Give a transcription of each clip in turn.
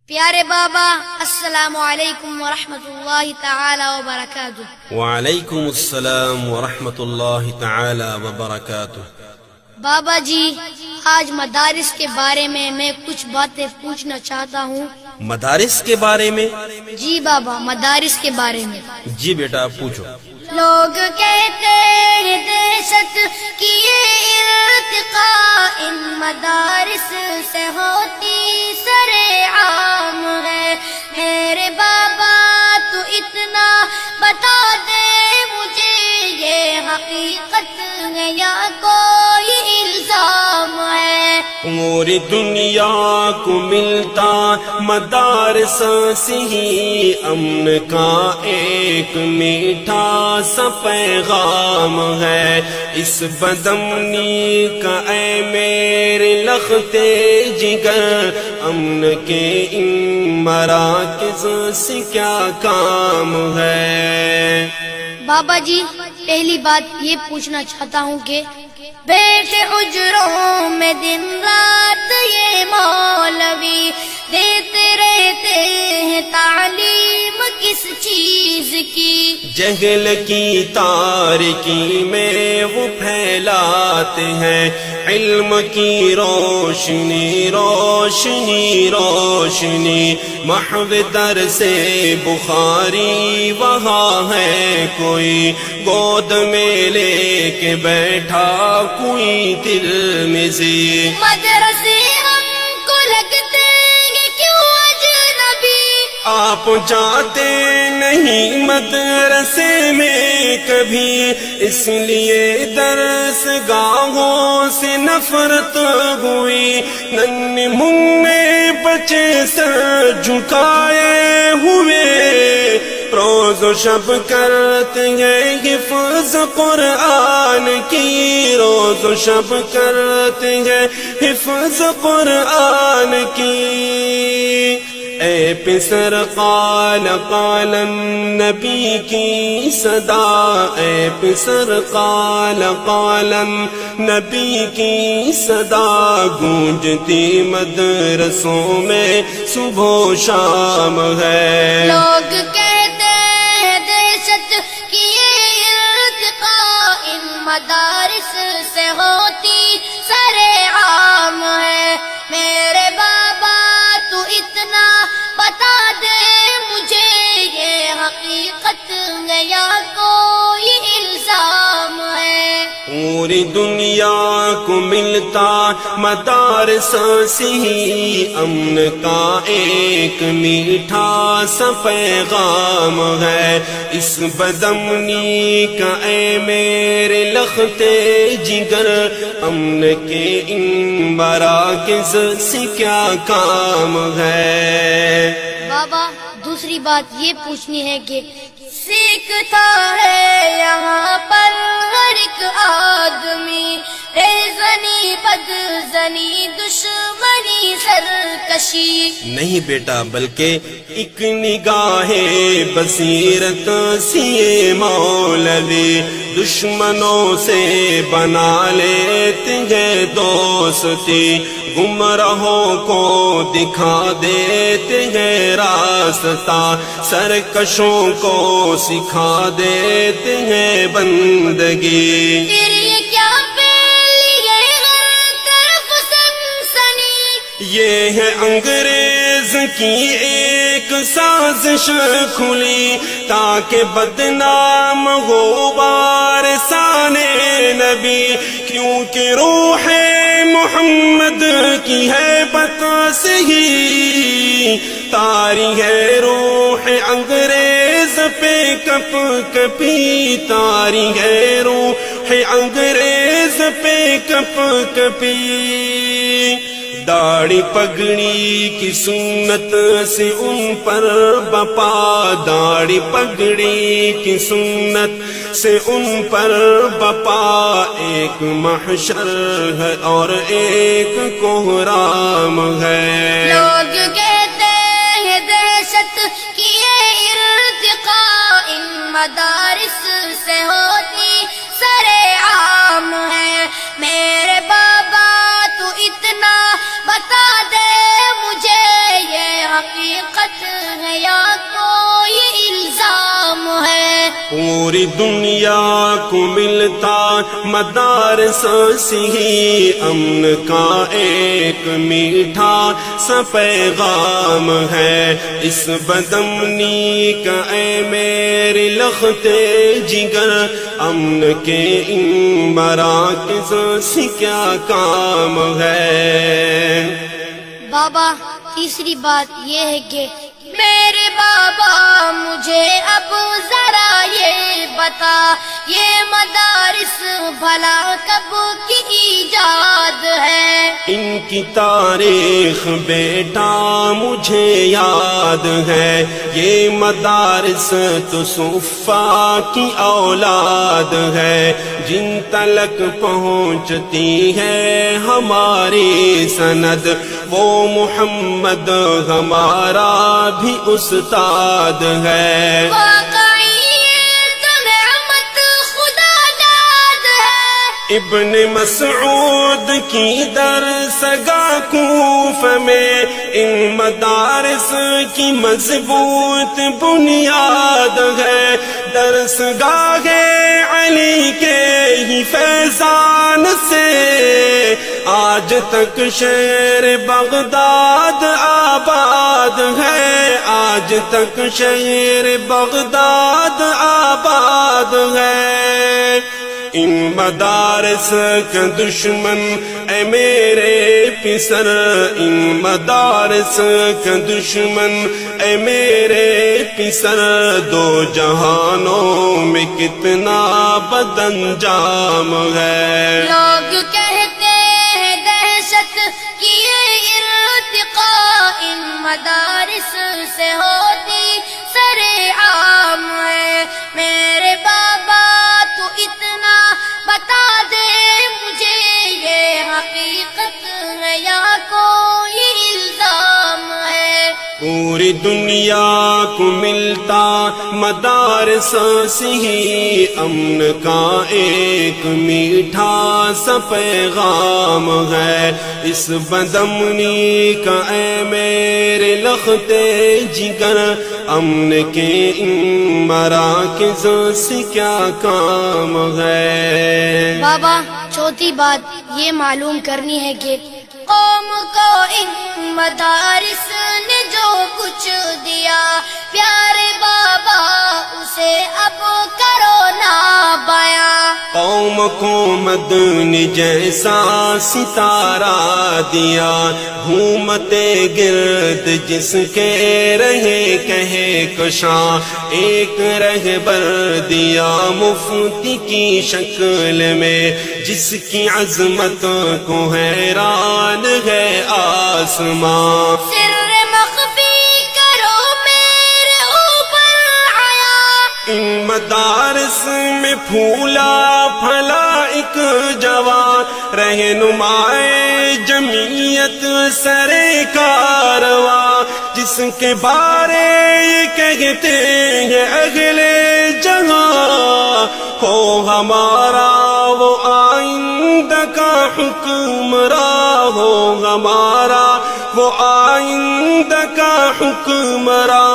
پیارے بابا السلام علیکم ورحمۃ اللہ تعالی وبرکاتہ۔ وعلیکم السلام ورحمۃ اللہ تعالی وبرکاتہ۔ بابا جی آج مدارس کے بارے میں کچھ باتیں پوچھنا چاہتا ہوں۔ مدارس کے بارے میں؟ جی بابا مدارس کے بارے میں۔ جی بیٹا پوچھو۔ لوگ کہتے ہیں دہشت کی یہ ارتقاء ان مدارس سے ہوتی سر عام ہے۔ میرے بابا تو اتنا بتا دے مجھے یہ حقیقت ہے یا کوئی الزام ہے؟ پوری دنیا کو ملتا مدارس سے ہی امن کا ایک میٹھا سا پیغام ہے۔ اس بدامنی کا اے میرے لختے جگر امن کے ان مراکز سے کیا کام ہے؟ بابا جی پہلی بات یہ پوچھنا چاہتا ہوں کہ بیٹھے اجروں میں دن رات یہ مولوی دیتے رہتے ہیں تعلیم کس چیز کی؟ جہل کی تاریکی میں وہ پھیلاتے ہیں علم کی روشنی روشنی روشنی۔ محو در سے بخاری وہاں ہے کوئی گود میں لے کے بیٹھا کوئی تلمذی۔ مدرسے ہم کو لگتے ہیں کیوں اجنبی؟ آپ جاتے نہیں مدرسے میں کبھی، اس لیے درس گاہوں سے نفرت ہوئی۔ ننھے منھے بچے سر جھکائے ہوئے روز و شب کرتے ہیں حفظ قرآن کی، روز و شب کرتے ہیں حفظ قرآن کی۔ اے پسر قال قال النبی کی صدا، اے پسر قال قال النبی کی صدا گونجتی مدرسوں میں صبح و شام ہے۔ لوگ کہتے ہیں دہشت کی یہ ارتقاء ان مدارس سے ہوتی سر عام ہے۔ میرے بابا تو اتنا بتا دے مجھے یہ حقیقت ہے یا کوئی الزام ہے؟ پوری دنیا کو ملتا مدارس سے ہی امن کا ایک میٹھا سا پیغام ہے۔ اس بدامنی کا اے میرے لختے جگر امن کے ان مراکز سے کیا کام ہے؟ بابا دوسری بات یہ پوچھنی ہے کہ سیکھتا ہے یہاں پر ہر ایک آدمی ریزنی بدزنی دشمنی سرکشی؟ نہیں بیٹا بلکہ ایک نگاہ بصیرت سی مولوی دشمنوں سے بنا لیتے ہیں دوستی، گمراہوں کو دکھا دیتے ہیں راستہ، سرکشوں کو سکھا دیتے ہیں بندگی۔ پھر یہ کیا پھیلی ہے ہر طرف سنسنی؟ یہ ہے انگریز کی ایک سازش کھلی تاکہ بدنام ہو وارثان نبی، کیونکہ روح محمد کی ہیبت سے ہی تاری ہے روح انگریز پہ کپ کپی، تاری ہے روح انگریز پہ کپ کپی۔ داڑھی پگڑی کی سنت سے ان پر بپا، داڑھی پگڑی کی سنت سے ان پر بپا، ایک محشر ہے اور ایک کوہرام ہے۔ لوگ کہتے ہیں دہشت کی یہ ارتقاء ان مدارس سے ہوتی سر عام ہے۔ میرے بابا تو اتنا بتا دے مجھے یہ حقیقت ہے یا کوئی الزام ہے؟ پوری دنیا کو ملتا مدارس سے ہی امن کا ایک میٹھا سا پیغام ہے، اس بدامنی کا اے میرے لختے جگر امن کے ان مراکز سے کیا کام ہے؟ بابا تیسری بات یہ ہے کہ میرے بابا مجھے اب ذرا یہ بتا، یہ مدارس بھلا کب کی ایجاد ہے؟ ان کی تاریخ بیٹا مجھے یاد ہے، یہ مدارس تو صفا کی اولاد ہے، جن تلک پہنچتی ہے ہماری سند، وہ محمد ہمارا بھی استاد ہے۔ ابن مسعود کی درسگاہ کوفہ میں ان مدارس کی مضبوط بنیاد ہے، درسگاہ علی کے ہی فیضان سے آج تک شہر بغداد آباد ہے، آج تک شہر بغداد آباد ہے۔ ان مدارس کا دشمن اے میرے پسر، ان مدارس کا دشمن اے میرے پسر، دو جہانوں میں کتنا بد انجام ہے۔ لوگ کہتے ہیں دہشت کی یہ ارتقاء ان مدارس سے ہوتی سر عام ہے، میرے بابا تو اتنا بتا دے مجھے، یہ حقیقت ہے یا کوئی الزام ہے؟ پوری دنیا کو ملتا مدارس سے ہی امن کا ایک میٹھا سا پیغام ہے، اس بدامنی کا اے میرے لختے جگر امن کے ان مراکز سے کیا کام ہے؟ بابا چوتھی بات یہ معلوم کرنی ہے کہ قوم کو ان مدارس نے جو کچھ دیا، پیارے بابا اسے اب کرو نا بیاں۔ قوم کو مدنی جیسا ستارہ دیا، گھومتے گرد جس کے رہے کہے کشاں، ایک رہبر دیا مفتی کی شکل میں، جس کی عظمت کو حیران ہے آسماں۔ سر مخفی کرو میرے اوپر آیا، ان مدارس میں پھولا پھلا ایک جوان، رہنمائے جمعیت سرے کارواں، جس کے بارے یہ کہتے ہیں اگلے جہاں، ہو ہمارا وہ آئندہ کا حکمراں، ہو ہمارا وہ آئندہ کا حکمراں،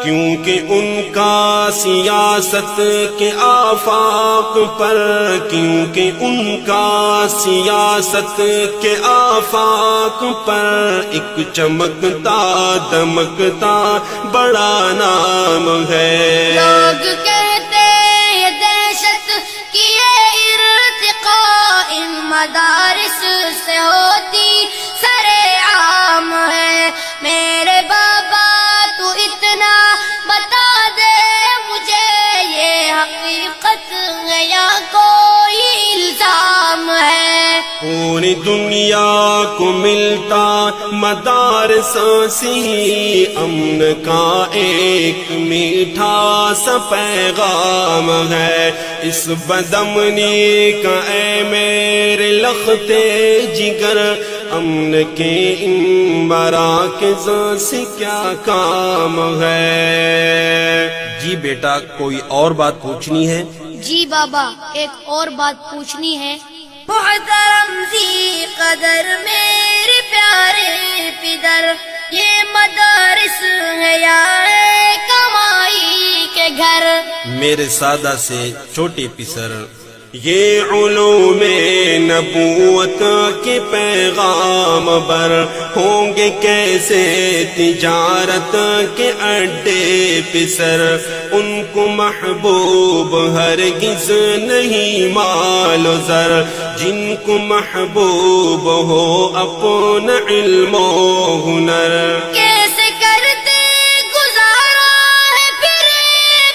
کیونکہ ان کا سیاست کے آفاق پر، کیونکہ ان کا سیاست کے آفاق پر ایک چمکتا دمکتا بڑا نام ہے۔ لوگ کہتے ہیں دہشت کی یہ ارتقاء ان مدارس سے ہوتی سر عام ہے، میرے بابا تو اتنا بتا دے مجھے، یہ حقیقت ہے یا کوئی الزام ہے؟ پوری دنیا کو ملتا مدارس سے ہی امن کا ایک میٹھا سا پیغام ہے، اس بدامنی کا اے میرے لختے جگر امن کے ان مراکز سے کیا کام ہے؟ جی بیٹا کوئی اور بات پوچھنی ہے؟ جی بابا ایک اور بات پوچھنی ہے۔ محترم ذی قدر میرے پیارے پدر، یہ مدارس ہے یا ہے کمائی کے گھر. میرے سادہ سے چھوٹے پسر، یہ علوم نبوت کے پیغام بر ہوں گے کیسے تجارت کے اڈے پسر. ان کو محبوب ہرگز نہیں مال و زر، جن کو محبوب ہو اپنا علم و ہنر. کیسے کرتے گزارا ہے پھر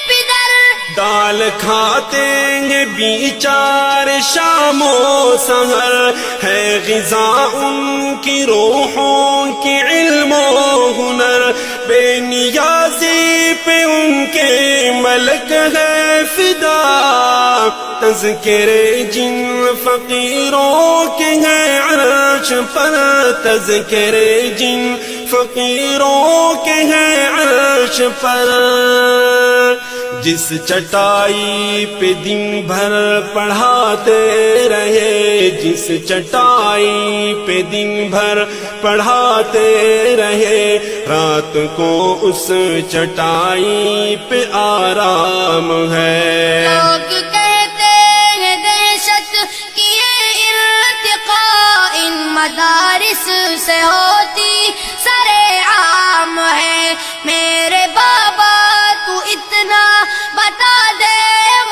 پدر، دال کھاتے ہیں بیچار شام و سحر، ہے غذا ان کی روحوں کی علم و ہنر. بے نیازی پہ ان کے ملک ہے فدا، تذکرے جن فقیروں کے ہیں عرش پر، تذکرے جن فقیروں کے ہیں عرش پر. جس چٹائی پہ دن بھر پڑھاتے رہے، جس چٹائی پہ دن بھر پڑھاتے رہے، رات کو اس چٹائی پہ آرام ہے. لوگ کہتے ہیں دہشت کی یہ ارتقاء ان مدارس سے ہوتی سرے عام ہے. میرے بابا تو اتنا بتا دے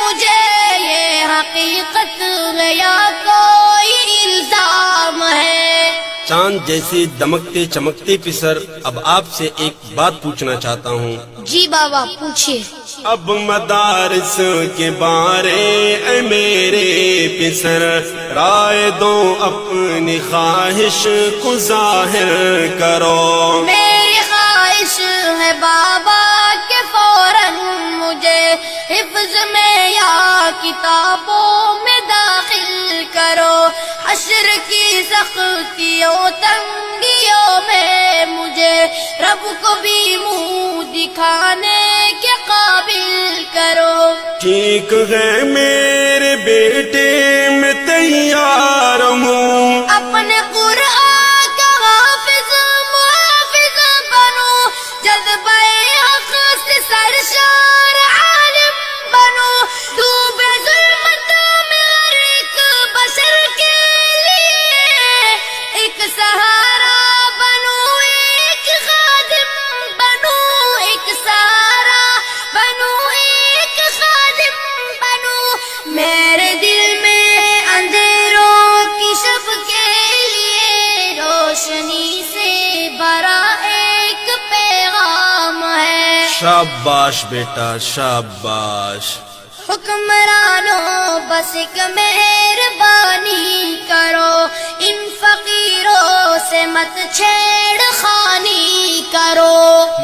مجھے، یہ حقیقت ہے یا کوئی الزام ہے. چاند جیسے دمکتے چمکتے پسر، اب آپ سے ایک بات پوچھنا چاہتا ہوں. جی بابا پوچھیے. اب مدارس کے بارے اے میرے پسر، رائے دو اپنی خواہش کو ظاہر کرو. میری خواہش ہے بابا کہ فوراً مجھے حفظ میں یا کتابوں میں داخل کرو. حشر کی سختیوں تنگیوں میں مجھے رب کو بھی منہ دکھانے کے قابل کرو. ٹھیک ہے میرے بیٹے میں تیار ہوں، اپنے قرآن کا حافظ محافظ بنو، جذبہ حق سے سرشار عالم بنو. ڈوبے ظلمت میں ہر ایک بشر کے لیے ایک سہارا بنو، ایک خادم بنو، ایک سہارا بنو، ایک خادم بنو. میرے دل میں اندھیروں کی شب کے لیے روشنی سے بھرا ایک پیغام ہے. شاباش بیٹا شاباش. حکمرانوں بس ایک مہربانی کرو، ان فقیروں سے مت چھیڑ خانی کرو.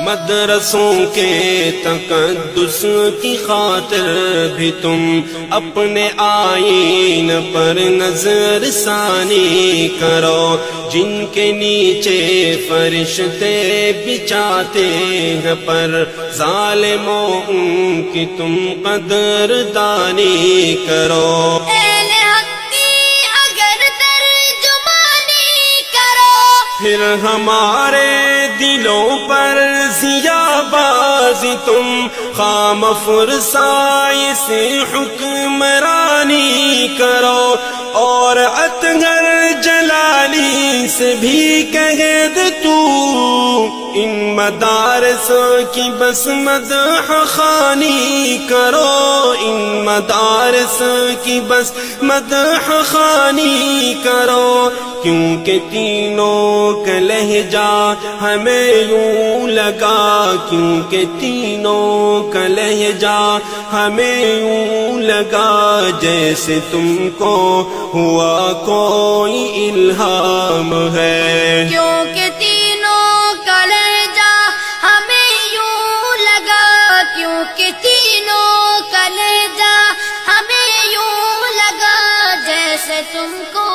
مدرسوں کے تقدس کی خاطر بھی تم اپنے آئین پر نظر ثانی کرو. جن کے نیچے فرشتے بچاتے ہیں پر ظالموں ان کی تم قدر دانی کرو. اہل حق کی اگر ترجمانی کرو، پھر ہمارے دلوں پر ضیا بازی تم خام فرسائی سے حکمرانی کرو. اور اطہر جلالی سے بھی کہہ دے تو، ان مدارس کی بس مدح خوانی کرو، ان مدارس کی بس مدح خوانی کرو. کیونکہ تینوں کا لہجہ ہمیں یوں لگا، کیونکہ تینوں کا لہجہ ہمیں یوں لگا جیسے تم کو ہوا کوئی الہام ہے. کیونکہ تینوں کا لہجہ ہمیں یوں لگا، کیونکہ تینوں کا لہجہ ہمیں یوں لگا جیسے تم کو